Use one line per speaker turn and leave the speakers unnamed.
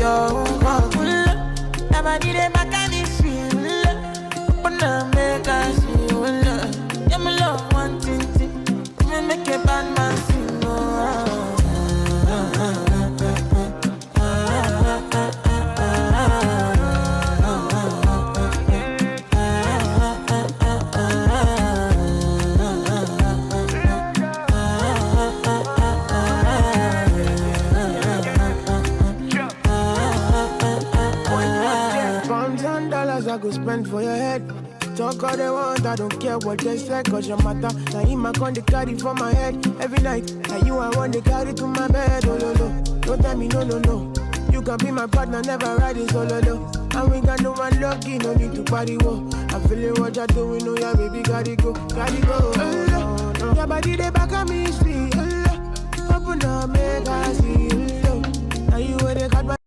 your never need a mechanic. Open up, make us see. Yeah, my love, one thing. Me make a bad man sing.
I go spend for your head. Talk all they want, I don't care what they say, cause your matter. Now in my con they carry for my head every night. Now you I want they carry to my bed. Oh no no, don't tell me no no no. You can be my partner, never ride it solo no. And we got no one lucky, no need to party wo. I'm feeling what you're doing, oh yeah baby, gotta go. Oh, no. Your body they back at me, see. Open up, make I see. Now you where they got my